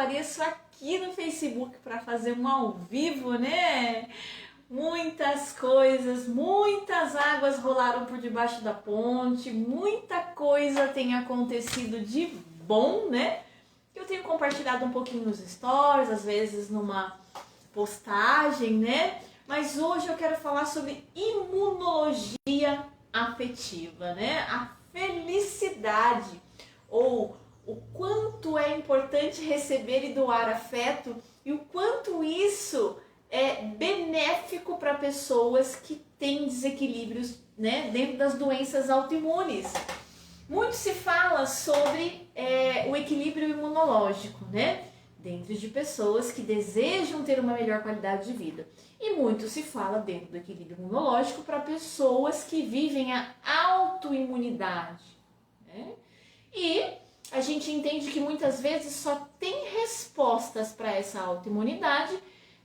apareço aqui no Facebook para fazer um ao vivo, né? Muitas coisas, muitas águas rolaram por debaixo da ponte, muita coisa tem acontecido de bom, né? Eu tenho compartilhado um pouquinho nos stories, às vezes numa postagem, né? Mas hoje eu quero falar sobre imunologia afetiva, né? A felicidade, ou o quanto é importante receber e doar afeto e o quanto isso é benéfico para pessoas que têm desequilíbrios, né, dentro das doenças autoimunes. Muito se fala sobre o equilíbrio imunológico, né, dentro de pessoas que desejam ter uma melhor qualidade de vida. E muito se fala dentro do equilíbrio imunológico para pessoas que vivem a autoimunidade, né? E a gente entende que muitas vezes só tem respostas para essa autoimunidade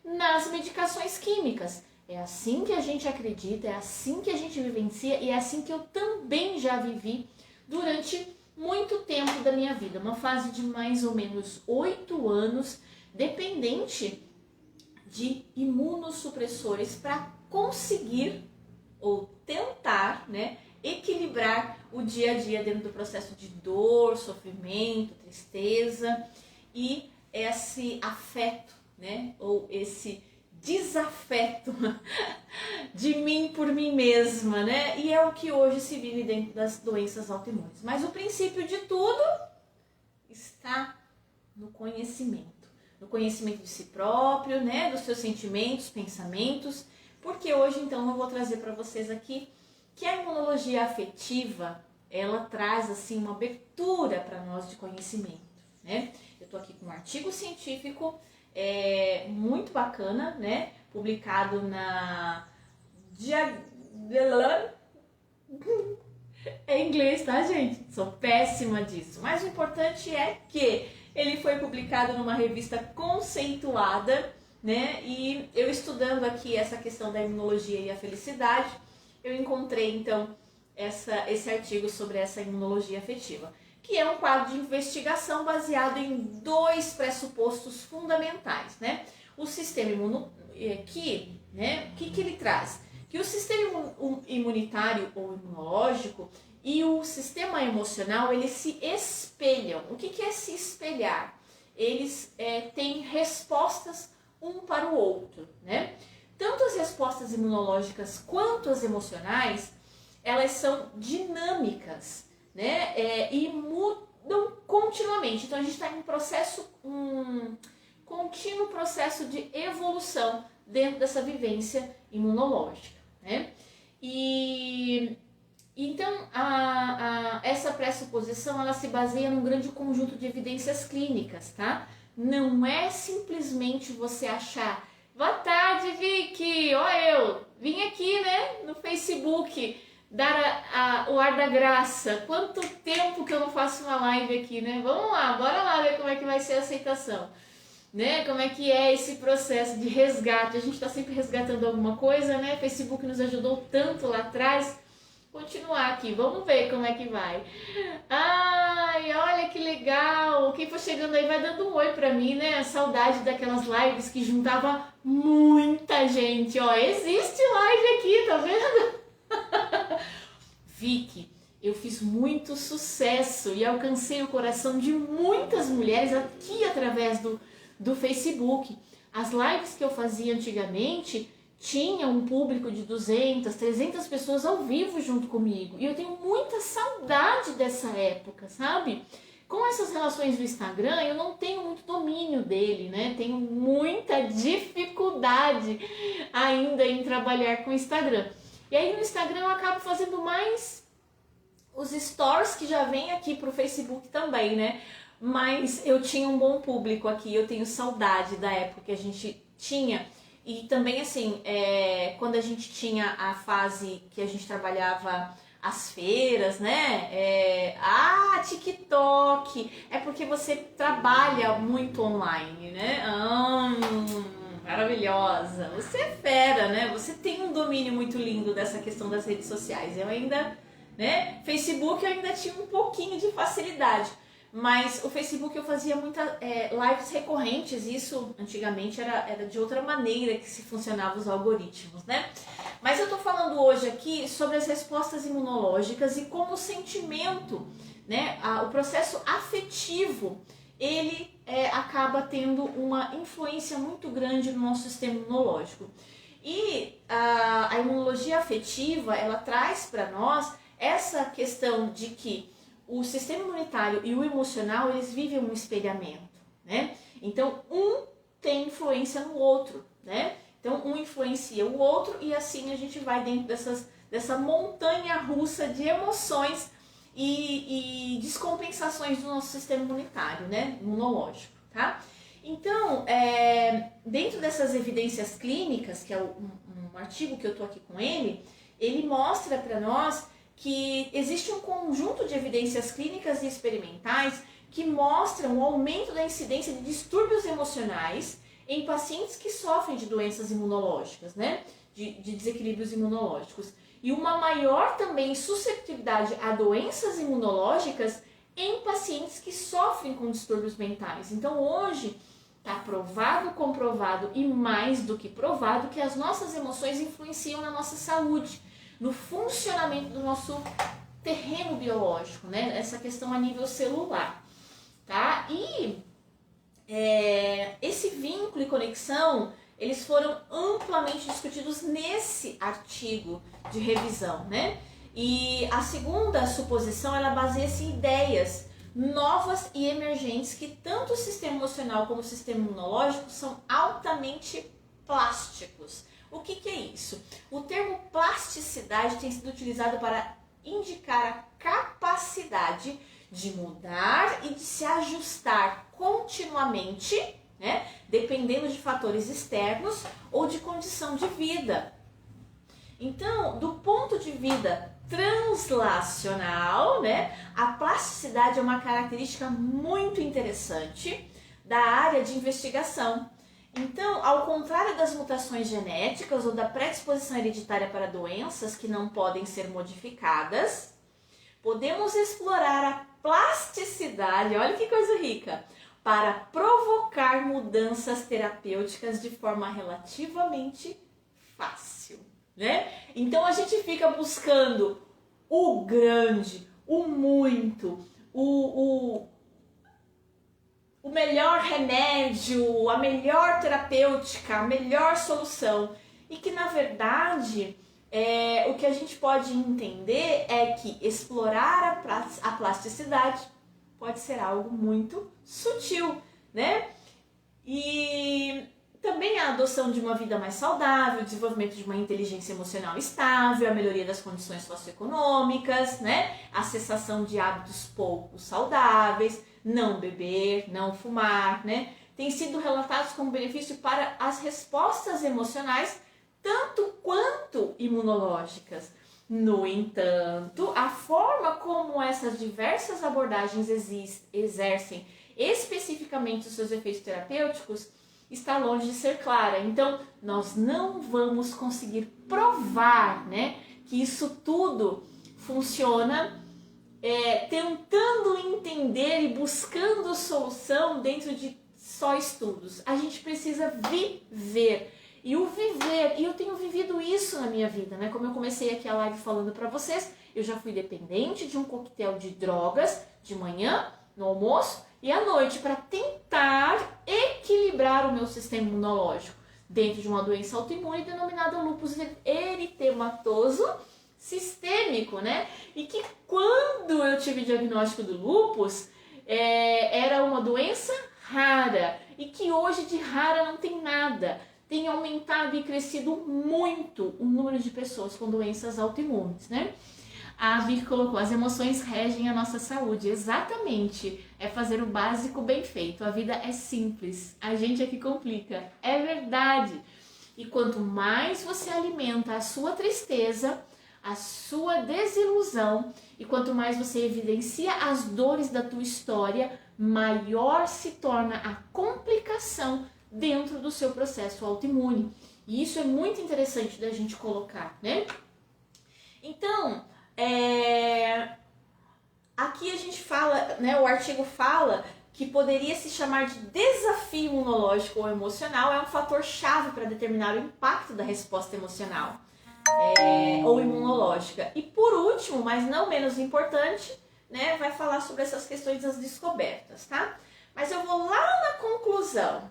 nas medicações químicas. É assim que a gente acredita, é assim que a gente vivencia e é assim que eu também já vivi durante muito tempo da minha vida. Uma fase de mais ou menos 8 anos, dependente de imunossupressores para conseguir ou tentar, né, equilibrar o dia a dia dentro do processo de dor, sofrimento, tristeza e esse afeto, né, ou esse desafeto de mim por mim mesma, né? E é o que hoje se vive dentro das doenças autoimunes. Mas o princípio de tudo está no conhecimento de si próprio, né, dos seus sentimentos, pensamentos, porque hoje então eu vou trazer para vocês aqui que a imunologia afetiva, ela traz assim uma abertura para nós de conhecimento, né? Eu tô aqui com um artigo científico muito bacana, né, publicado na é inglês, tá, gente? Sou péssima disso. Mas o importante é que ele foi publicado numa revista conceituada, né? E eu estudando aqui essa questão da imunologia e a felicidade, eu encontrei então esse artigo sobre essa imunologia afetiva, que é um quadro de investigação baseado em 2 pressupostos fundamentais, né? O sistema que ele traz? Que o sistema imunitário ou imunológico e o sistema emocional, eles se espelham. O que é se espelhar? Eles têm respostas um para o outro, né? Tanto as respostas imunológicas quanto as emocionais, elas são dinâmicas, né? E mudam continuamente. Então a gente está em um contínuo processo de evolução dentro dessa vivência imunológica, né? E então essa pressuposição, ela se baseia num grande conjunto de evidências clínicas, tá? Não é simplesmente você achar, boa tarde, Vicky, ó, eu vim aqui, né, no Facebook dar o ar da graça. Quanto tempo que eu não faço uma live aqui, né? Vamos lá, bora lá ver como é que vai ser a aceitação, né? Como é que é esse processo de resgate. A gente está sempre resgatando alguma coisa, né? O Facebook nos ajudou tanto lá atrás. Continuar aqui, vamos ver como é que vai. Ai, olha que legal. Quem for chegando aí vai dando um oi pra mim, né? Saudade daquelas lives que juntava muita gente. Ó, existe live aqui, tá vendo? Vicky, eu fiz muito sucesso e alcancei o coração de muitas mulheres aqui através do Facebook. As lives que eu fazia antigamente tinha um público de 200, 300 pessoas ao vivo junto comigo. E eu tenho muita saudade dessa época, sabe? Com essas relações do Instagram, eu não tenho muito domínio dele, né? Tenho muita dificuldade ainda em trabalhar com o Instagram. E aí no Instagram eu acabo fazendo mais os stories que já vem aqui pro Facebook também, né? Mas eu tinha um bom público aqui, eu tenho saudade da época que a gente tinha. E também assim, quando a gente tinha a fase que a gente trabalhava as feiras, né? TikTok, é porque você trabalha muito online, né? Maravilhosa, você é fera, né? Você tem um domínio muito lindo dessa questão das redes sociais. Eu ainda, né? Facebook eu ainda tinha um pouquinho de facilidade, Mas o Facebook eu fazia muitas lives recorrentes, isso antigamente era de outra maneira que se funcionavam os algoritmos, né? Mas eu tô falando hoje aqui sobre as respostas imunológicas e como o sentimento, né, o processo afetivo, ele acaba tendo uma influência muito grande no nosso sistema imunológico. E a imunologia afetiva, ela traz para nós essa questão de que o sistema imunitário e o emocional, eles vivem um espelhamento, né? Então, um tem influência no outro, né? Então, um influencia o outro e assim a gente vai dentro dessa montanha russa de emoções e descompensações do nosso sistema imunitário, né? Imunológico, tá? Então, dentro dessas evidências clínicas, que é um artigo que eu tô aqui com ele mostra para nós que existe um conjunto de evidências clínicas e experimentais que mostram o aumento da incidência de distúrbios emocionais em pacientes que sofrem de doenças imunológicas, né? De desequilíbrios imunológicos. E uma maior também susceptibilidade a doenças imunológicas em pacientes que sofrem com distúrbios mentais. Então hoje está provado, comprovado e mais do que provado que as nossas emoções influenciam na nossa saúde, no funcionamento do nosso terreno biológico, né? Essa questão a nível celular, tá? E esse vínculo e conexão, eles foram amplamente discutidos nesse artigo de revisão, né? E a segunda suposição, ela baseia-se em ideias novas e emergentes que tanto o sistema emocional como o sistema imunológico são altamente plásticos. O que é isso? O termo plasticidade tem sido utilizado para indicar a capacidade de mudar e de se ajustar continuamente, né, dependendo de fatores externos ou de condição de vida. Então, do ponto de vista translacional, né, a plasticidade é uma característica muito interessante da área de investigação. Então, ao contrário das mutações genéticas ou da predisposição hereditária para doenças que não podem ser modificadas, podemos explorar a plasticidade, olha que coisa rica, para provocar mudanças terapêuticas de forma relativamente fácil, né? Então a gente fica buscando o grande, o muito, o melhor remédio, a melhor terapêutica, a melhor solução. E que na verdade o que a gente pode entender é que explorar a plasticidade pode ser algo muito sutil, né? E também a adoção de uma vida mais saudável, o desenvolvimento de uma inteligência emocional estável, a melhoria das condições socioeconômicas, né? A cessação de hábitos pouco saudáveis, não beber, não fumar, né? Tem sido relatados como benefício para as respostas emocionais, tanto quanto imunológicas. No entanto, a forma como essas diversas abordagens exercem especificamente os seus efeitos terapêuticos está longe de ser clara. Então, nós não vamos conseguir provar, né, que isso tudo funciona tentando entender e buscando solução dentro de só estudos. A gente precisa viver. E o viver, e eu tenho vivido isso na minha vida, né? Como eu comecei aqui a live falando pra vocês, eu já fui dependente de um coquetel de drogas de manhã, no almoço e à noite, para tentar equilibrar o meu sistema imunológico dentro de uma doença autoimune denominada lúpus eritematoso sistêmico, né? E que quando eu tive o diagnóstico do lúpus, era uma doença rara e que hoje de rara não tem nada. Tem aumentado e crescido muito o número de pessoas com doenças autoimunes, né? A Vicky colocou, as emoções regem a nossa saúde. Exatamente, é fazer o básico bem feito. A vida é simples, a gente é que complica. É verdade. E quanto mais você alimenta a sua tristeza, a sua desilusão, e quanto mais você evidencia as dores da tua história, maior se torna a complicação dentro do seu processo autoimune. E isso é muito interessante da gente colocar, né? Então, aqui a gente fala, né, o artigo fala que poderia se chamar de desafio imunológico ou emocional, é um fator chave para determinar o impacto da resposta emocional ou imunológica. E por último, mas não menos importante, né, vai falar sobre essas questões das descobertas, tá? Mas eu vou lá na conclusão.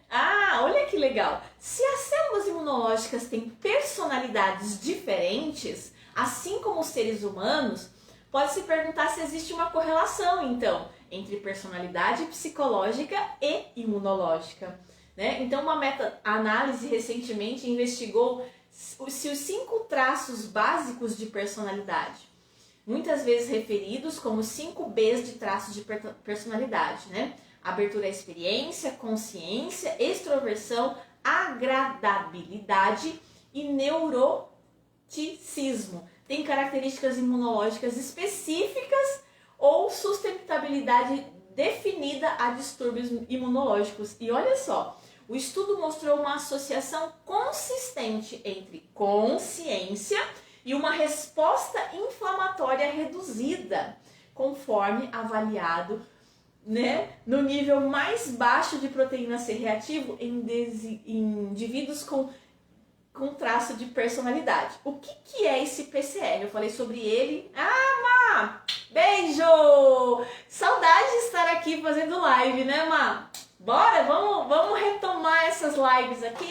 Ah, olha que legal! Se as células imunológicas têm personalidades diferentes, assim como os seres humanos, pode-se perguntar se existe uma correlação, então, entre personalidade psicológica e imunológica, né? Então, uma meta-análise recentemente investigou se os 5 traços básicos de personalidade, muitas vezes referidos como 5 Bs de traços de personalidade, né? Abertura à experiência, consciência, extroversão, agradabilidade e neuroticismo. Tem características imunológicas específicas ou sustentabilidade definida a distúrbios imunológicos. E olha só, o estudo mostrou uma associação consistente entre consciência e uma resposta inflamatória reduzida, conforme avaliado, né, no nível mais baixo de proteína C reativo em indivíduos com traço de personalidade. O que é esse PCR? Eu falei sobre ele. Ah, Má! Beijo! Saudade de estar aqui fazendo live, né, Má? Bora, vamos retomar essas lives aqui,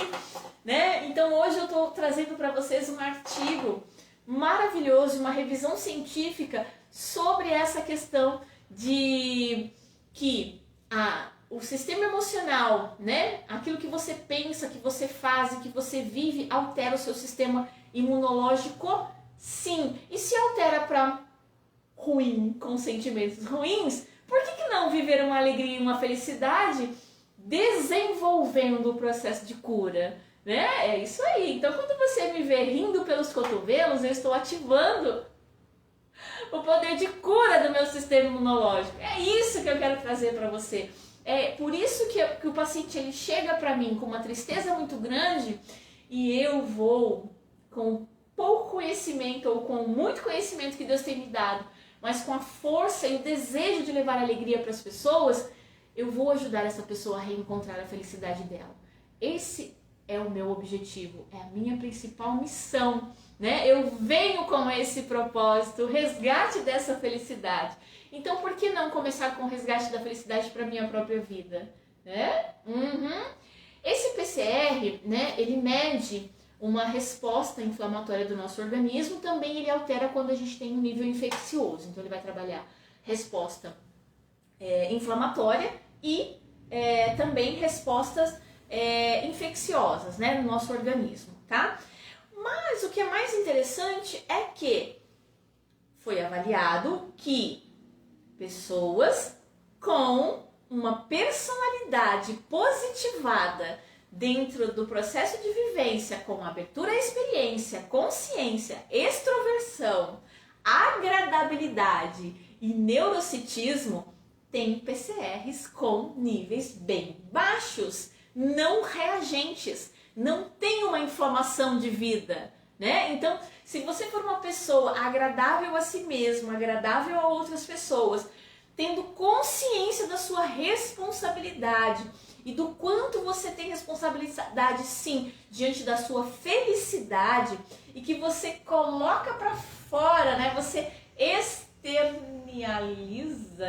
né? Então hoje eu estou trazendo para vocês um artigo maravilhoso, uma revisão científica sobre essa questão de que o sistema emocional, né, aquilo que você pensa, que você faz e que você vive, altera o seu sistema imunológico, sim. E se altera para ruim, com sentimentos ruins, por que não viver uma alegria e uma felicidade desenvolvendo o processo de cura? Né? É isso aí. Então, quando você me vê rindo pelos cotovelos, eu estou ativando o poder de cura do meu sistema imunológico. É isso que eu quero trazer para você. É por isso que o paciente ele chega para mim com uma tristeza muito grande e eu vou com pouco conhecimento ou com muito conhecimento que Deus tem me dado, mas com a força e o desejo de levar alegria para as pessoas, eu vou ajudar essa pessoa a reencontrar a felicidade dela. Esse é o meu objetivo, é a minha principal missão, né? Eu venho com esse propósito, o resgate dessa felicidade. Então, por que não começar com o resgate da felicidade para a minha própria vida? Né? Esse PCR, né, ele mede uma resposta inflamatória do nosso organismo, também ele altera quando a gente tem um nível infeccioso. Então, ele vai trabalhar resposta inflamatória e também respostas infecciosas, né, no nosso organismo, tá? Mas o que é mais interessante é que foi avaliado que pessoas com uma personalidade positivada dentro do processo de vivência com abertura à experiência, consciência, extroversão, agradabilidade e neurocitismo têm PCRs com níveis bem baixos, não reagentes, não tem uma inflamação de vida, né? Então, se você for uma pessoa agradável a si mesmo, agradável a outras pessoas, tendo consciência da sua responsabilidade e do quanto você tem responsabilidade, sim, diante da sua felicidade e que você coloca para fora, né? Você externaliza,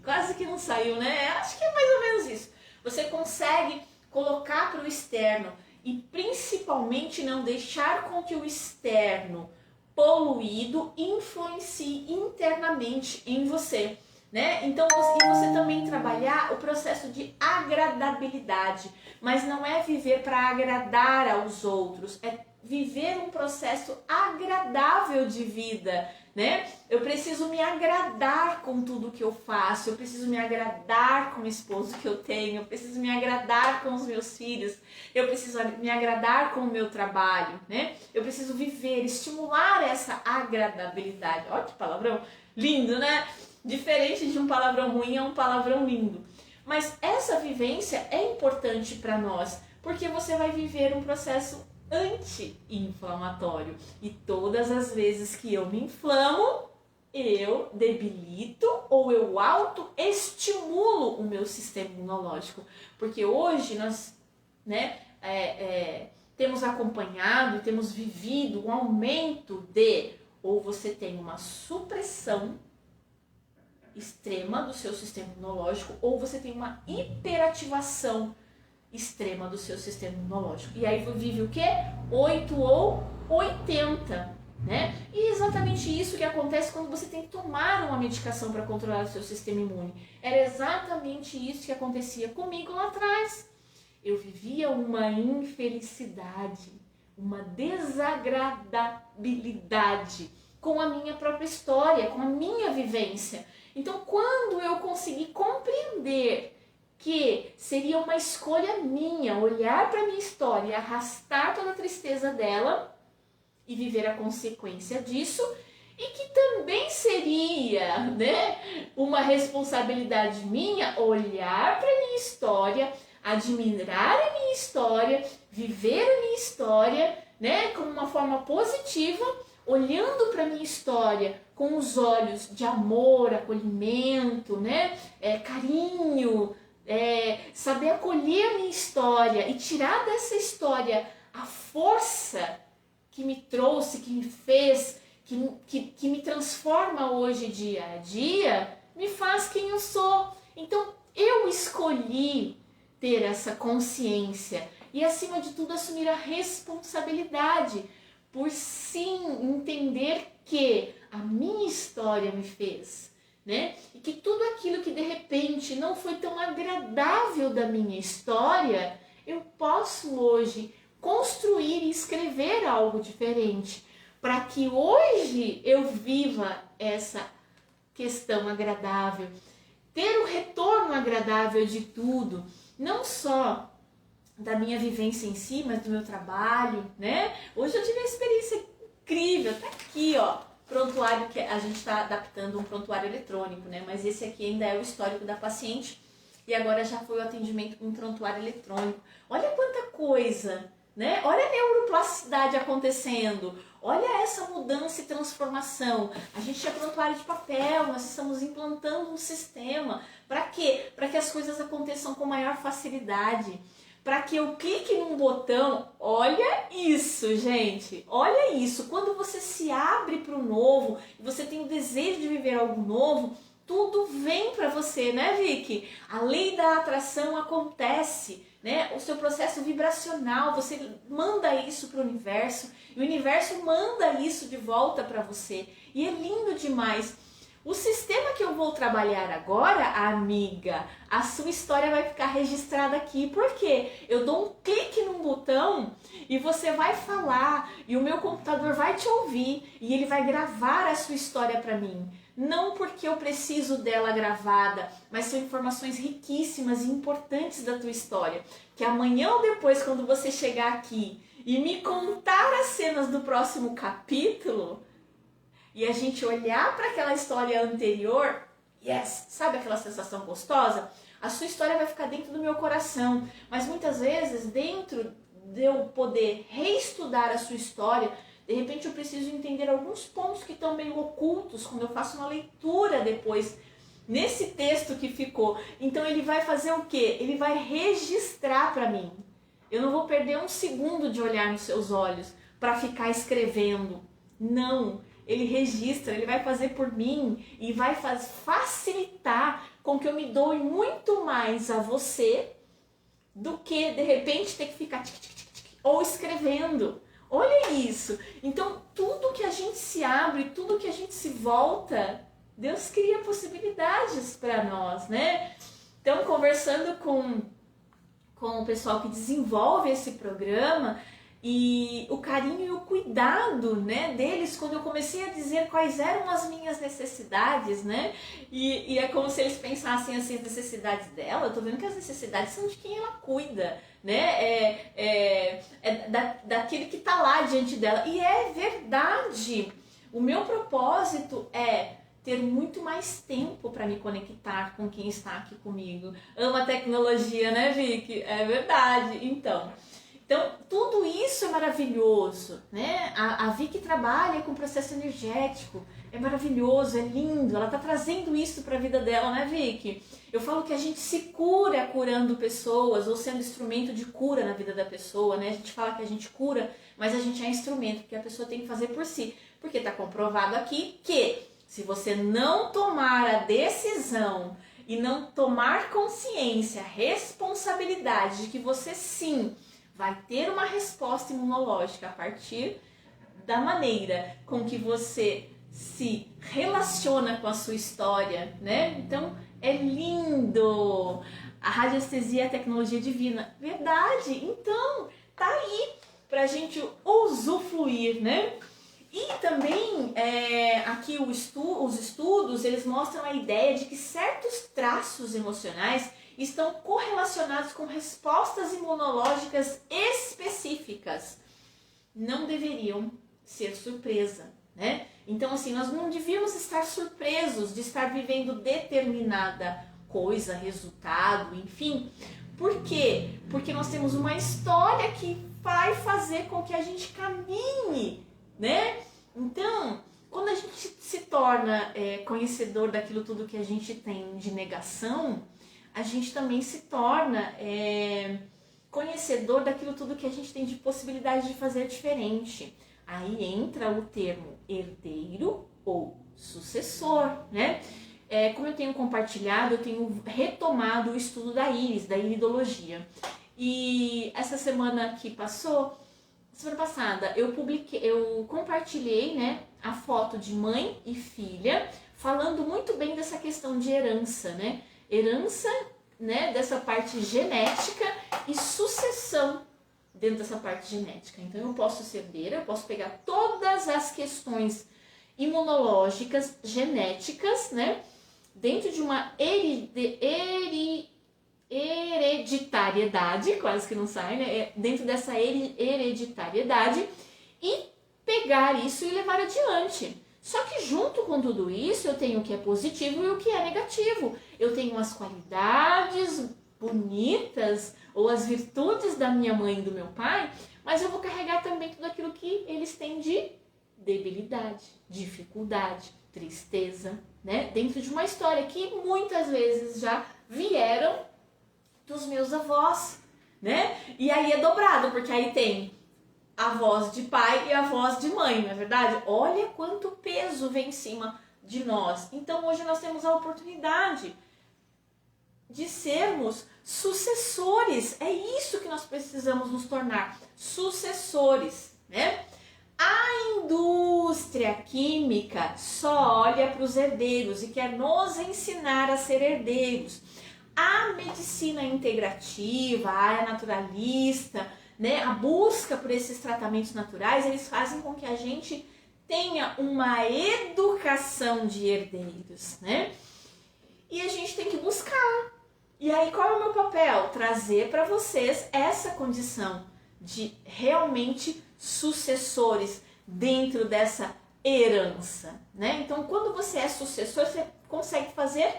quase que não saiu, né? Acho que é mais ou menos isso. Você consegue colocar para o externo e principalmente não deixar com que o externo poluído influencie internamente em você, né? Então, você também trabalhar o processo de agradabilidade, mas não é viver para agradar aos outros, é viver um processo agradável de vida, né? Eu preciso me agradar com tudo que eu faço, eu preciso me agradar com o esposo que eu tenho, eu preciso me agradar com os meus filhos, eu preciso me agradar com o meu trabalho, né? Eu preciso viver, estimular essa agradabilidade. Olha que palavrão lindo, né? Diferente de um palavrão ruim, é um palavrão lindo. Mas essa vivência é importante para nós, porque você vai viver um processo anti-inflamatório. E todas as vezes que eu me inflamo, eu debilito ou eu autoestimulo o meu sistema imunológico. Porque hoje nós, né, temos acompanhado e temos vivido um aumento de, ou você tem uma supressão extrema do seu sistema imunológico, ou você tem uma hiperativação extrema do seu sistema imunológico. E aí vive o quê? 8 ou 80, né? E é exatamente isso que acontece quando você tem que tomar uma medicação para controlar o seu sistema imune. Era exatamente isso que acontecia comigo lá atrás. Eu vivia uma infelicidade, uma desagradabilidade com a minha própria história, com a minha vivência. Então, quando eu consegui compreender que seria uma escolha minha olhar para a minha história, arrastar toda a tristeza dela e viver a consequência disso, e que também seria, né, uma responsabilidade minha olhar para a minha história, admirar a minha história, viver a minha história, né, como uma forma positiva, olhando para a minha história com os olhos de amor, acolhimento, né, carinho, saber acolher a minha história e tirar dessa história a força que me trouxe, que me fez, que me transforma hoje dia a dia, me faz quem eu sou. Então eu escolhi ter essa consciência e, acima de tudo, assumir a responsabilidade por sim entender que a minha história me fez, né? E que tudo aquilo que de repente não foi tão agradável da minha história, eu posso hoje construir e escrever algo diferente, para que hoje eu viva essa questão agradável, ter o retorno agradável de tudo, não só da minha vivência em si, mas do meu trabalho, né? Hoje eu tive uma experiência incrível, tá aqui, ó, prontuário, que a gente está adaptando um prontuário eletrônico, né? Mas esse aqui ainda é o histórico da paciente e agora já foi o atendimento com um prontuário eletrônico. Olha quanta coisa, né? Olha a neuroplasticidade acontecendo, olha essa mudança e transformação. A gente tinha prontuário de papel, nós estamos implantando um sistema. Para quê? Para que as coisas aconteçam com maior facilidade. Para que eu clique num botão, olha isso, gente, olha isso. Quando você se abre para o novo, e você tem o desejo de viver algo novo, tudo vem para você, né, Vicky? A lei da atração acontece, né? O seu processo vibracional, você manda isso para o universo, e o universo manda isso de volta para você. E é lindo demais. O sistema que eu vou trabalhar agora, amiga, a sua história vai ficar registrada aqui. Por quê? Eu dou um clique num botão e você vai falar e o meu computador vai te ouvir e ele vai gravar a sua história para mim. Não porque eu preciso dela gravada, mas são informações riquíssimas e importantes da tua história. Que amanhã ou depois, quando você chegar aqui e me contar as cenas do próximo capítulo, e a gente olhar para aquela história anterior, yes, sabe aquela sensação gostosa? A sua história vai ficar dentro do meu coração, mas muitas vezes dentro de eu poder reestudar a sua história, de repente eu preciso entender alguns pontos que estão meio ocultos quando eu faço uma leitura depois nesse texto que ficou. Então ele vai fazer o quê? Ele vai registrar para mim. Eu não vou perder um segundo de olhar nos seus olhos para ficar escrevendo. Não. Ele registra, ele vai fazer por mim e vai facilitar com que eu me doe muito mais a você do que, de repente, ter que ficar ou escrevendo. Olha isso. Então, tudo que a gente se abre, tudo que a gente se volta, Deus cria possibilidades para nós, né? Então, conversando com o pessoal que desenvolve esse programa, e o carinho e o cuidado, né, deles, quando eu comecei a dizer quais eram as minhas necessidades, né, e é como se eles pensassem assim, as necessidades dela, eu tô vendo que as necessidades são de quem ela cuida, né, daquele que tá lá diante dela, e é verdade. O meu propósito é ter muito mais tempo para me conectar com quem está aqui comigo. Amo a tecnologia, né, Vicky? É verdade. Então, Então, tudo isso é maravilhoso, né? A Vicky trabalha com processo energético, é maravilhoso, é lindo, ela tá trazendo isso para a vida dela, né, Vicky? Eu falo que a gente se cura curando pessoas ou sendo instrumento de cura na vida da pessoa, né? A gente fala que a gente cura, mas a gente é instrumento, porque a pessoa tem que fazer por si. Porque está comprovado aqui que se você não tomar a decisão e não tomar consciência, responsabilidade de que você sim vai ter uma resposta imunológica a partir da maneira com que você se relaciona com a sua história, né? Então, é lindo! A radiestesia é a tecnologia divina. Verdade! Então, tá aí pra gente usufruir, né? E também, aqui os estudos, eles mostram a ideia de que certos traços emocionais estão correlacionados com respostas imunológicas específicas. Não deveriam ser surpresa, né? Então, assim, nós não devíamos estar surpresos de estar vivendo determinada coisa, resultado, enfim. Por quê? Porque nós temos uma história que vai fazer com que a gente caminhe, né? Então, quando a gente se torna conhecedor daquilo tudo que a gente tem de negação, a gente também se torna conhecedor daquilo tudo que a gente tem de possibilidade de fazer diferente. Aí entra o termo herdeiro ou sucessor, né? Como eu tenho compartilhado, eu tenho retomado o estudo da íris, da iridologia. E essa semana que passou, semana passada, eu compartilhei, né, a foto de mãe e filha, falando muito bem dessa questão de herança, né? Herança, né, dessa parte genética e sucessão dentro dessa parte genética. Então eu posso ser herdeira, eu posso pegar todas as questões imunológicas, genéticas, né, dentro de uma hereditariedade, quase que não sai, né, dentro dessa hereditariedade, e pegar isso e levar adiante. Só que junto com tudo isso, eu tenho o que é positivo e o que é negativo. Eu tenho as qualidades bonitas ou as virtudes da minha mãe e do meu pai, mas eu vou carregar também tudo aquilo que eles têm de debilidade, dificuldade, tristeza, né? Dentro de uma história que muitas vezes já vieram dos meus avós, né? E aí é dobrado, porque aí tem a voz de pai e a voz de mãe, não é verdade? Olha quanto peso vem em cima de nós. Então hoje nós temos a oportunidade de sermos sucessores. É isso que nós precisamos nos tornar, sucessores, né? A indústria química só olha para os herdeiros e quer nos ensinar a ser herdeiros. A medicina integrativa, a área naturalista, né, a busca por esses tratamentos naturais, eles fazem com que a gente tenha uma educação de herdeiros, né? E a gente tem que buscar. E aí, qual é o meu papel? Trazer para vocês essa condição de realmente sucessores dentro dessa herança, né? Então, quando você é sucessor, você consegue fazer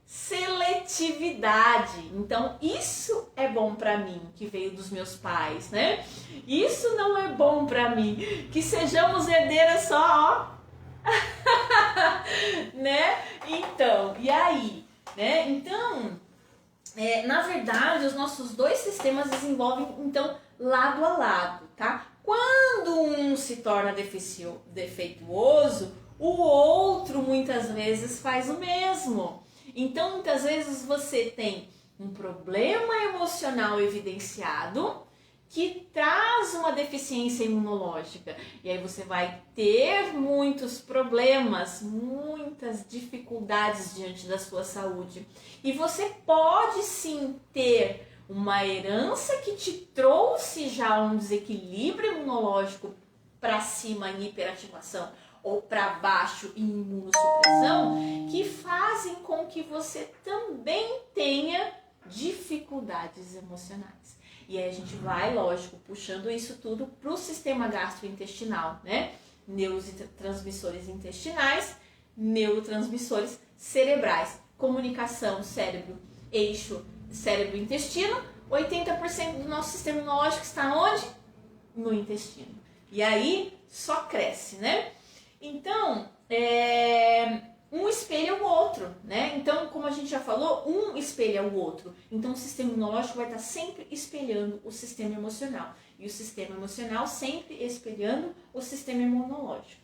seletividade. Então, isso é bom para mim, que veio dos meus pais, né? Isso não é bom para mim, que sejamos herdeiras só, ó. Né? Então, e aí, né? Então, na verdade, os nossos dois sistemas desenvolvem, então, lado a lado, tá? Quando um se torna defeituoso, o outro muitas vezes faz o mesmo. Então, muitas vezes você tem um problema emocional evidenciado que traz uma deficiência imunológica. E aí você vai ter muitos problemas, muitas dificuldades diante da sua saúde. E você pode sim ter uma herança que te trouxe já um desequilíbrio imunológico para cima em hiperativação ou para baixo em imunossupressão, que fazem com que você também tenha dificuldades emocionais. E aí a gente vai, lógico, puxando isso tudo para o sistema gastrointestinal, né? Neurotransmissores intestinais, neurotransmissores cerebrais, comunicação cérebro-eixo cérebro-intestino, 80% do nosso sistema imunológico está onde? No intestino. E aí só cresce, né? Então, um espelha o outro, né? Então, como a gente já falou, um espelha o outro. Então, o sistema imunológico vai estar sempre espelhando o sistema emocional. E o sistema emocional sempre espelhando o sistema imunológico,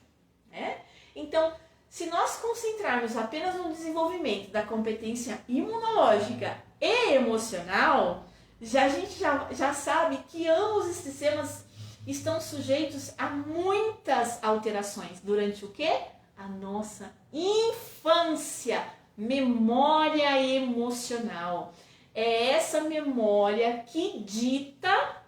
né? Então, se nós concentrarmos apenas no desenvolvimento da competência imunológica e emocional, a gente já sabe que ambos os sistemas estão sujeitos a muitas alterações durante o quê? A nossa infância, memória emocional. É essa memória que dita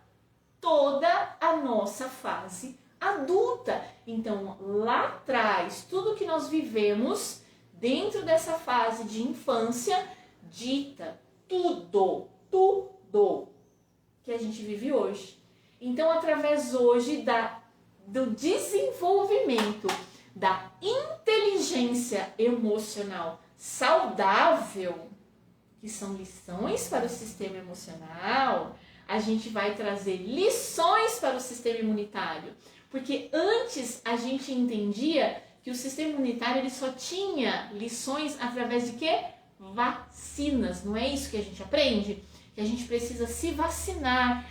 toda a nossa fase adulta. Então, lá atrás, tudo que nós vivemos dentro dessa fase de infância dita tudo que a gente vive hoje. Então, através hoje do desenvolvimento da inteligência emocional saudável, que são lições para o sistema emocional, a gente vai trazer lições para o sistema imunitário. Porque antes a gente entendia que o sistema imunitário ele só tinha lições através de quê? Vacinas. Não é isso que a gente aprende? Que a gente precisa se vacinar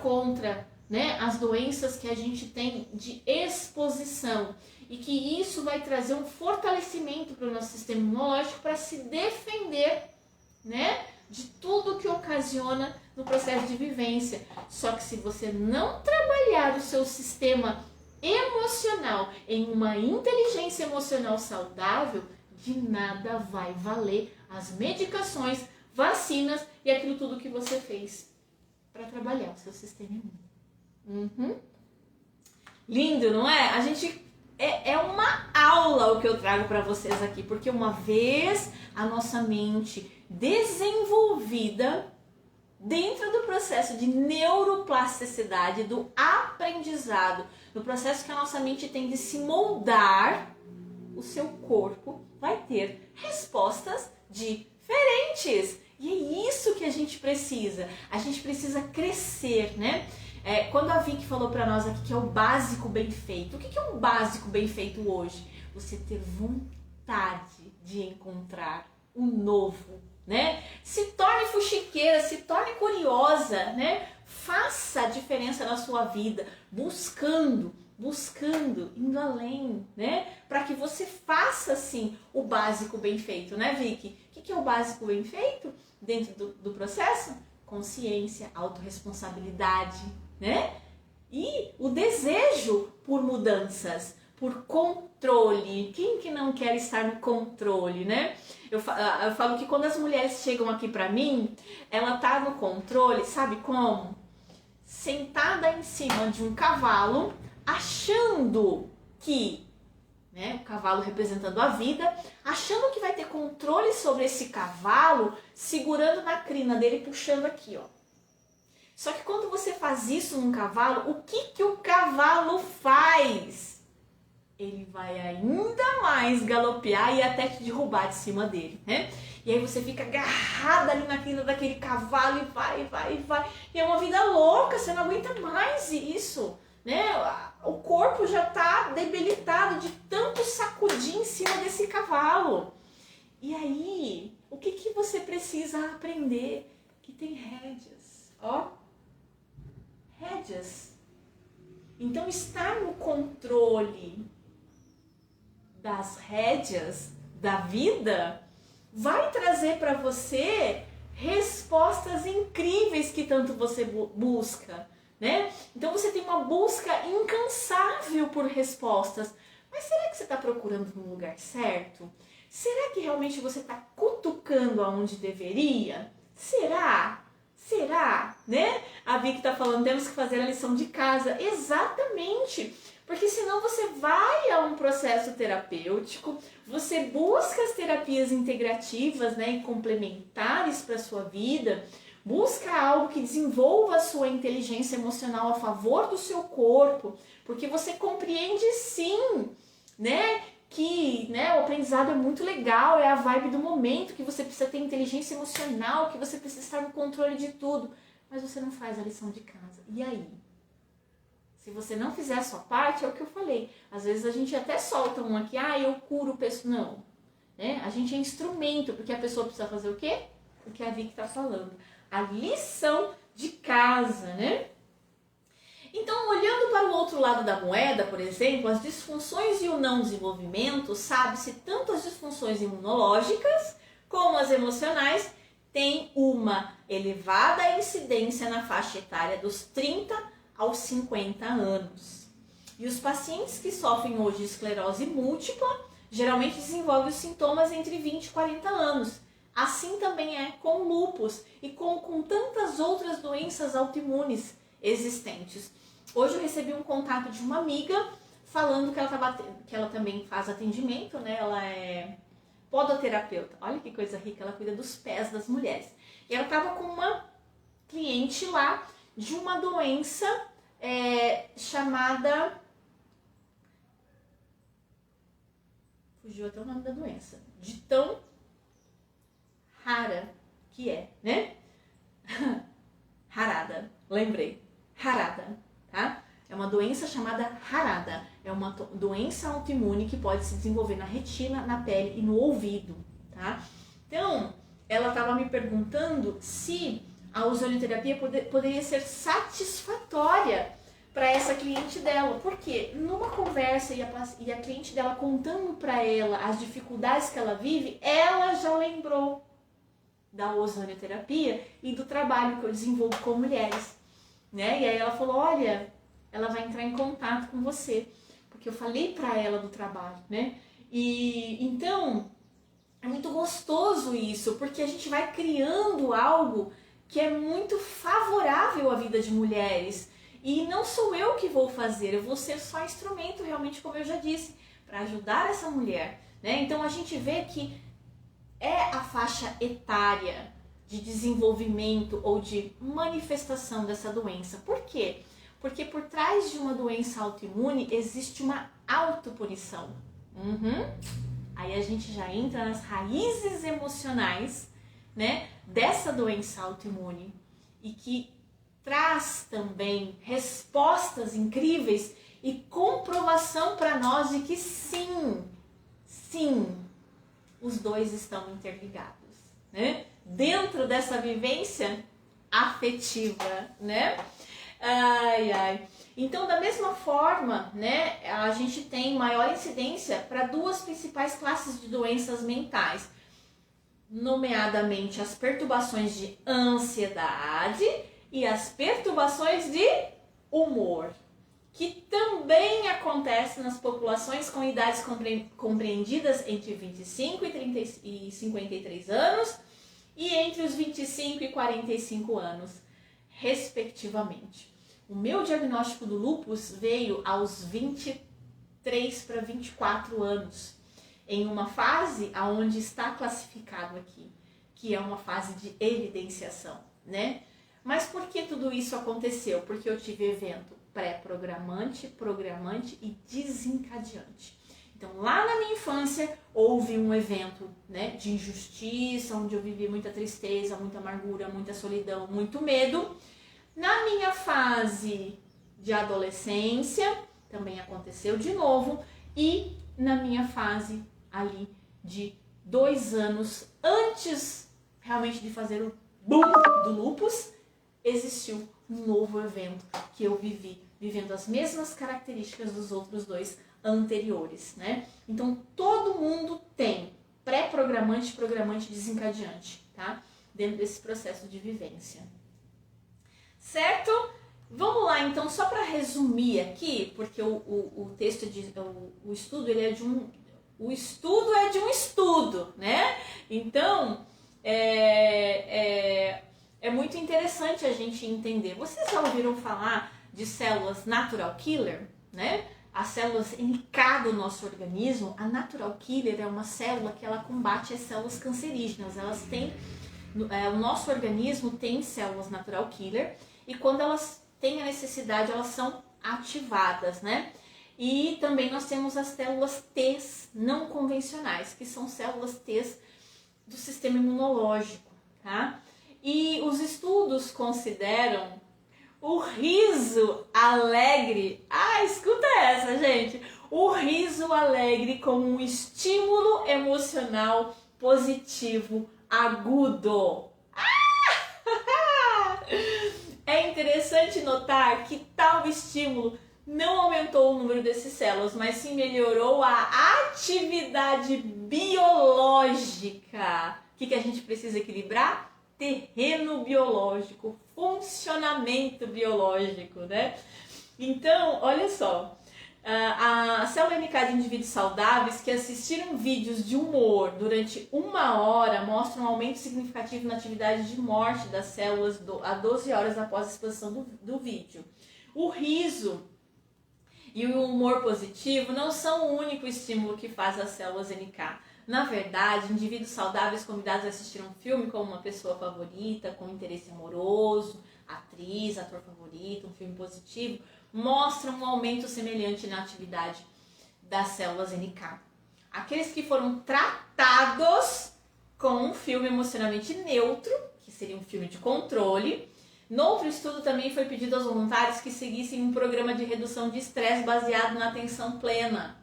contra, né, as doenças que a gente tem de exposição. E que isso vai trazer um fortalecimento para o nosso sistema imunológico para se defender, né, de tudo que ocasiona no processo de vivência. Só que se você não trabalhar o seu sistema emocional em uma inteligência emocional saudável, de nada vai valer as medicações, vacinas e aquilo tudo que você fez para trabalhar o seu sistema imune. Lindo, não é? A gente é uma aula o que eu trago para vocês aqui, porque uma vez a nossa mente desenvolvida dentro do processo de neuroplasticidade, do aprendizado, no processo que a nossa mente tem de se moldar, o seu corpo vai ter respostas diferentes. E é isso que a gente precisa. A gente precisa crescer, né? Quando a Vicky falou para nós aqui que é o básico bem feito. O que é um básico bem feito hoje? Você ter vontade de encontrar o novo, né? Se torne fuxiqueira, se torne curiosa, né? Faça a diferença na sua vida, buscando, indo além, né? Para que você faça, assim, o básico bem feito, né, Vicky? O que é o básico bem feito dentro do processo? Consciência, autorresponsabilidade, né? E o desejo por mudanças, por controle. Quem que não quer estar no controle, né? Eu falo que quando as mulheres chegam aqui pra mim, ela tá no controle, sabe como? Sentada em cima de um cavalo, achando que, né, o cavalo representando a vida, achando que vai ter controle sobre esse cavalo, segurando na crina dele e puxando aqui, ó. Só que quando você faz isso num cavalo, o que o cavalo faz? Ele vai ainda mais galopear e até te derrubar de cima dele, né? E aí você fica agarrada ali na crina daquele cavalo e vai. E é uma vida louca, você não aguenta mais isso, né? O corpo já tá debilitado de tanto sacudir em cima desse cavalo. E aí, o que você precisa aprender? Que tem rédeas, ó. Rédeas. Então, estar no controle das rédeas da vida vai trazer para você respostas incríveis que tanto você busca, né? Então você tem uma busca incansável por respostas. Mas será que você está procurando no lugar certo? Será que realmente você está cutucando aonde deveria? Será? Né? A Vicky está falando, temos que fazer a lição de casa. Exatamente! Porque senão você vai a um processo terapêutico, você busca as terapias integrativas, né, e complementares para a sua vida, busca algo que desenvolva a sua inteligência emocional a favor do seu corpo, porque você compreende sim, né, que, né, o aprendizado é muito legal, é a vibe do momento, que você precisa ter inteligência emocional, que você precisa estar no controle de tudo, mas você não faz a lição de casa. E aí? Se você não fizer a sua parte, é o que eu falei. Às vezes a gente até solta um aqui, eu curo o pessoal. Não. Né? A gente é instrumento, porque a pessoa precisa fazer o quê? O que a Vicky está falando. A lição de casa, né? Então, olhando para o outro lado da moeda, por exemplo, as disfunções e o não desenvolvimento, sabe-se tanto as disfunções imunológicas como as emocionais têm uma elevada incidência na faixa etária dos 30 aos 50 anos. E os pacientes que sofrem hoje de esclerose múltipla geralmente desenvolvem os sintomas entre 20 e 40 anos. Assim também é com lúpus e com tantas outras doenças autoimunes existentes. Hoje eu recebi um contato de uma amiga falando que ela também faz atendimento, né? Ela é podoterapeuta. Olha que coisa rica, ela cuida dos pés das mulheres. E ela estava com uma cliente lá de uma doença chamada... Fugiu até o nome da doença. De tão rara que é, né? Harada, lembrei. Harada, tá? É uma doença chamada Harada. É uma doença autoimune que pode se desenvolver na retina, na pele e no ouvido, tá? Então, ela estava me perguntando se a ozonioterapia poderia ser satisfatória para essa cliente dela. Porque numa conversa e a cliente dela contando para ela as dificuldades que ela vive, ela já lembrou da ozonioterapia e do trabalho que eu desenvolvo com mulheres, né? E aí ela falou, olha, ela vai entrar em contato com você, porque eu falei para ela do trabalho, né? E então é muito gostoso isso, porque a gente vai criando algo que é muito favorável à vida de mulheres. E não sou eu que vou fazer, eu vou ser só instrumento, realmente, como eu já disse, para ajudar essa mulher, né? Então a gente vê que é a faixa etária de desenvolvimento ou de manifestação dessa doença. Por quê? Porque por trás de uma doença autoimune existe uma autopunição. Aí a gente já entra nas raízes emocionais, né, dessa doença autoimune e que traz também respostas incríveis e comprovação para nós de que sim, os dois estão interligados, né? Dentro dessa vivência afetiva, né? Então, da mesma forma, né, a gente tem maior incidência para duas principais classes de doenças mentais, nomeadamente as perturbações de ansiedade e as perturbações de humor, que também acontecem nas populações com idades compreendidas entre 25 e 53 anos e entre os 25 e 45 anos, respectivamente. O meu diagnóstico do lúpus veio aos 23 para 24 anos, em uma fase onde está classificado aqui, que é uma fase de evidenciação, né? Mas por que tudo isso aconteceu? Porque eu tive evento pré-programante, programante e desencadeante. Então, lá na minha infância, houve um evento, né, de injustiça, onde eu vivi muita tristeza, muita amargura, muita solidão, muito medo. Na minha fase de adolescência, também aconteceu de novo. E na minha fase ali de 2 anos antes realmente de fazer o boom do lúpus, existiu um novo evento que eu vivi, vivendo as mesmas características dos outros dois anteriores, né? Então, todo mundo tem pré-programante, programante e desencadeante, tá? Dentro desse processo de vivência. Certo? Vamos lá, então, só para resumir aqui, porque o texto, o estudo, ele é de um... O estudo é de um estudo, né? Então, é muito interessante a gente entender. Vocês já ouviram falar de células natural killer, né? As células NK do nosso organismo, a natural killer é uma célula que ela combate as células cancerígenas. Elas têm, o nosso organismo tem células natural killer e quando elas têm a necessidade, elas são ativadas, né? E também nós temos as células T não convencionais, que são células T do sistema imunológico, tá? E os estudos consideram o riso alegre. Ah, escuta essa, gente! O riso alegre como um estímulo emocional positivo agudo. Ah! É interessante notar que tal estímulo não aumentou o número dessas células, mas sim melhorou a atividade biológica. O que a gente precisa equilibrar? Terreno biológico, funcionamento biológico, né? Então, olha só, a célula NK de indivíduos saudáveis que assistiram vídeos de humor durante 1 hora mostram um aumento significativo na atividade de morte das células a 12 horas após a exposição do vídeo. O riso e o humor positivo não são o único estímulo que faz as células NK. Na verdade, indivíduos saudáveis convidados a assistir um filme com uma pessoa favorita, com interesse amoroso, atriz, ator favorito, um filme positivo, mostram um aumento semelhante na atividade das células NK. Aqueles que foram tratados com um filme emocionalmente neutro, que seria um filme de controle. No outro estudo também foi pedido aos voluntários que seguissem um programa de redução de estresse baseado na atenção plena,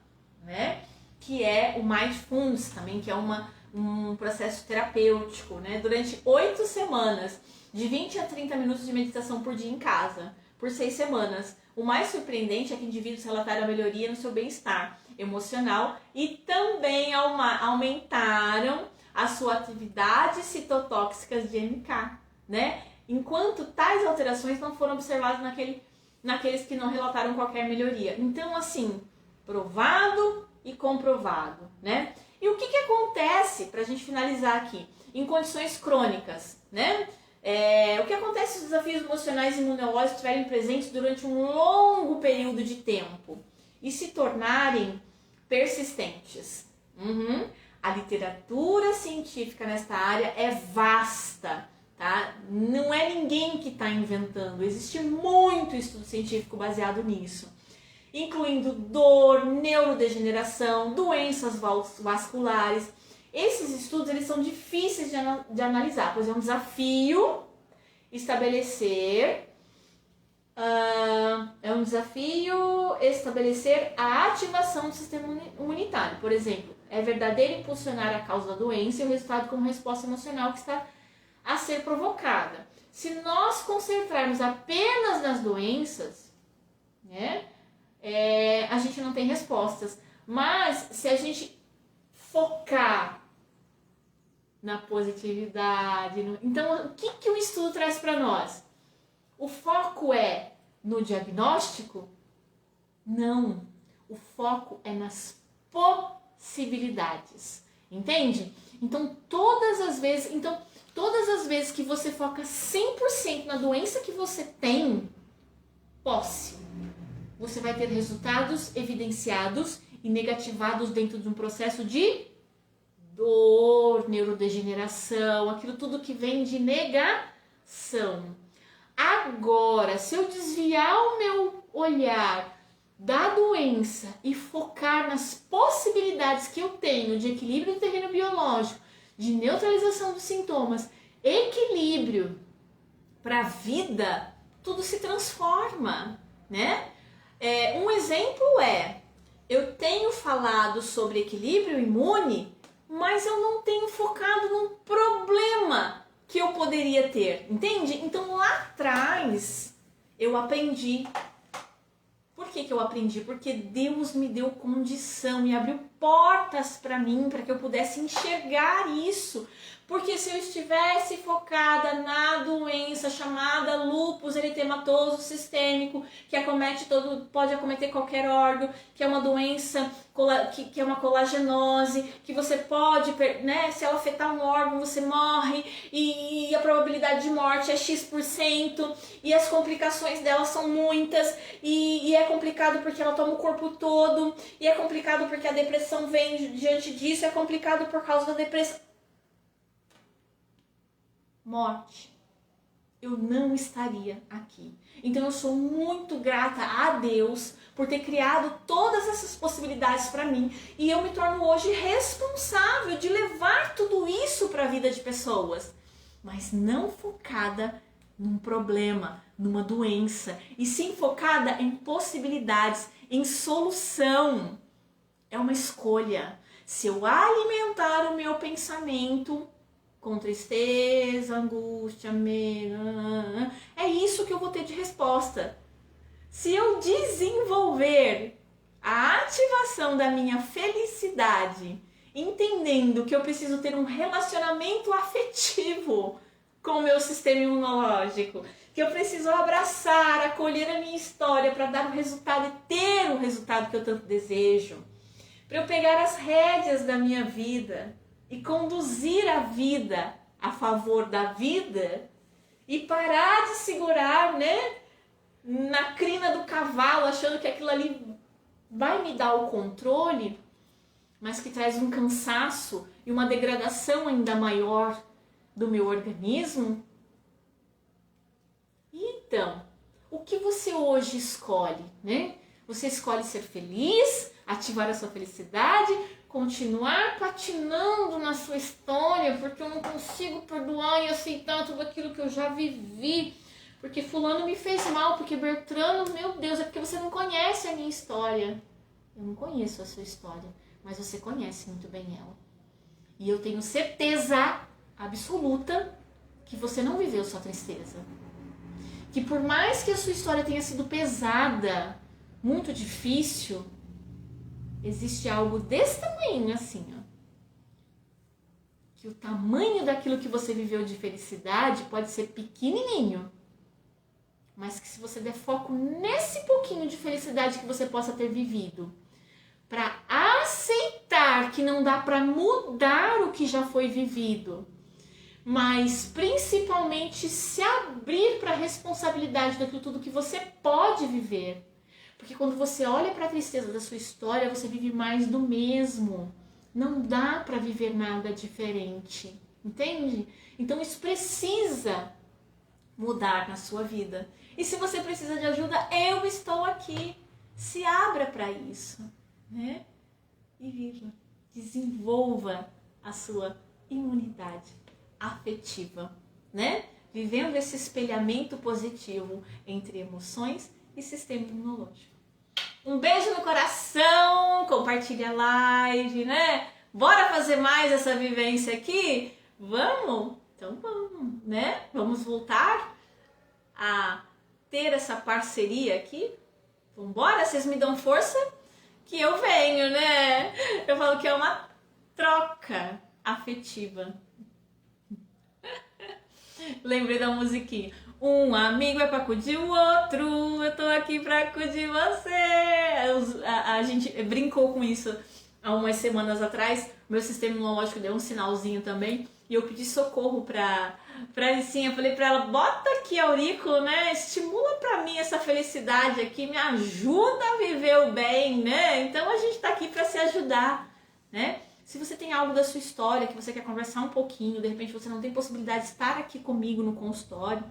né? Que é o Mindfulness também, que é um processo terapêutico, né? Durante 8 semanas, de 20 a 30 minutos de meditação por dia em casa, por 6 semanas. O mais surpreendente é que indivíduos relataram a melhoria no seu bem-estar emocional e também aumentaram a sua atividade citotóxicas de NK, né? Enquanto tais alterações não foram observadas naqueles que não relataram qualquer melhoria. Então, assim, provado e comprovado, né? E o que acontece, pra gente finalizar aqui, em condições crônicas, né? O que acontece se os desafios emocionais e imunológicos estiverem presentes durante um longo período de tempo e se tornarem persistentes? A literatura científica nesta área é vasta, tá? Não é ninguém que está inventando, existe muito estudo científico baseado nisso, incluindo dor, neurodegeneração, doenças vasculares. Esses estudos eles são difíceis de analisar, pois é um desafio estabelecer a ativação do sistema imunitário. Por exemplo, é verdadeiro impulsionar a causa da doença e o resultado como resposta emocional que está a ser provocada. Se nós concentrarmos apenas nas doenças, né, a gente não tem respostas. Mas se a gente focar na positividade, então o que o estudo traz para nós? O foco é no diagnóstico? Não. O foco é nas possibilidades. Entende? Então todas as vezes que você foca 100% na doença que você tem, você vai ter resultados evidenciados e negativados dentro de um processo de dor, neurodegeneração, aquilo tudo que vem de negação. Agora, se eu desviar o meu olhar da doença e focar nas possibilidades que eu tenho de equilíbrio do terreno biológico, de neutralização dos sintomas, equilíbrio para a vida, tudo se transforma, né? Um exemplo eu tenho falado sobre equilíbrio imune, mas eu não tenho focado num problema que eu poderia ter, entende? Então lá atrás eu aprendi. Por que eu aprendi? Porque Deus me deu condição e abriu portas para mim, para que eu pudesse enxergar isso. Porque se eu estivesse focada na doença chamada lúpus eritematoso sistêmico, que pode acometer qualquer órgão, que é uma doença, que é uma colagenose, que você pode, né, se ela afetar um órgão, você morre, e a probabilidade de morte é X%, e as complicações dela são muitas, e é complicado porque ela toma o corpo todo, e é complicado porque a depressão vem diante disso, é complicado por causa da depressão. Morte. eu não estaria aqui. Então eu sou muito grata a Deus por ter criado todas essas possibilidades para mim, e eu me torno hoje responsável de levar tudo isso para a vida de pessoas, mas não focada num problema, numa doença, e sim focada em possibilidades, em solução. É uma escolha. Se eu alimentar o meu pensamento com tristeza, angústia, medo, é isso que eu vou ter de resposta. Se eu desenvolver a ativação da minha felicidade, entendendo que eu preciso ter um relacionamento afetivo com o meu sistema imunológico, que eu preciso abraçar, acolher a minha história para dar o resultado e ter o resultado que eu tanto desejo, para eu pegar as rédeas da minha vida e conduzir a vida a favor da vida e parar de segurar, né, na crina do cavalo, achando que aquilo ali vai me dar o controle, mas que traz um cansaço e uma degradação ainda maior do meu organismo. E então, o que você hoje escolhe, né? Você escolhe ser feliz, ativar a sua felicidade, continuar patinando na sua história, porque eu não consigo perdoar e aceitar tudo aquilo que eu já vivi, porque fulano me fez mal, porque Bertrano, meu Deus, é porque você não conhece a minha história. Eu não conheço a sua história, mas você conhece muito bem ela. E eu tenho certeza absoluta que você não viveu sua tristeza. Que por mais que a sua história tenha sido pesada, muito difícil, existe algo desse tamanho assim, ó. Que o tamanho daquilo que você viveu de felicidade pode ser pequenininho, mas que se você der foco nesse pouquinho de felicidade que você possa ter vivido, para aceitar que não dá para mudar o que já foi vivido, mas principalmente se abrir para a responsabilidade daquilo tudo que você pode viver. Porque quando você olha para a tristeza da sua história, você vive mais do mesmo. Não dá para viver nada diferente, entende? Então isso precisa mudar na sua vida. E se você precisa de ajuda, eu estou aqui. Se abra para isso, né? E viva, desenvolva a sua imunidade afetiva, né? Vivendo esse espelhamento positivo entre emoções e sistema imunológico. Um beijo no coração, compartilha a live, né? Bora fazer mais essa vivência aqui? Vamos? Então vamos, né? Vamos voltar a ter essa parceria aqui? Vambora? Vocês me dão força? Que eu venho, né? Eu falo que é uma troca afetiva. Lembrei da musiquinha. Um amigo é pra acudir o outro, eu tô aqui pra acudir você. A gente brincou com isso há umas semanas atrás. Meu sistema imunológico deu um sinalzinho também. E eu pedi socorro pra Alicinha. Eu falei pra ela, bota aqui, aurículo, né? Estimula pra mim essa felicidade aqui, me ajuda a viver o bem, né? Então a gente tá aqui pra se ajudar, né? Se você tem algo da sua história que você quer conversar um pouquinho, de repente você não tem possibilidade de estar aqui comigo no consultório,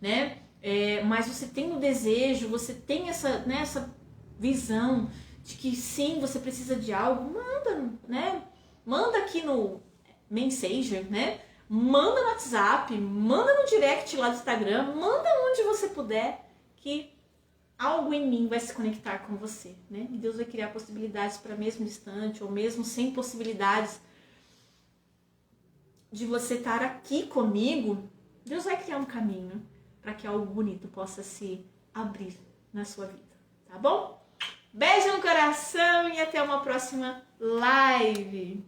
né? Mas você tem o desejo, você tem essa visão de que sim, você precisa de algo, manda, né? Manda aqui no Messenger, né? Manda no WhatsApp, manda no direct lá do Instagram, manda onde você puder, que algo em mim vai se conectar com você, né? E Deus vai criar possibilidades para mesmo distante ou mesmo sem possibilidades de você estar aqui comigo. Deus vai criar um caminho para que algo bonito possa se abrir na sua vida, tá bom? Beijo no coração e até uma próxima live!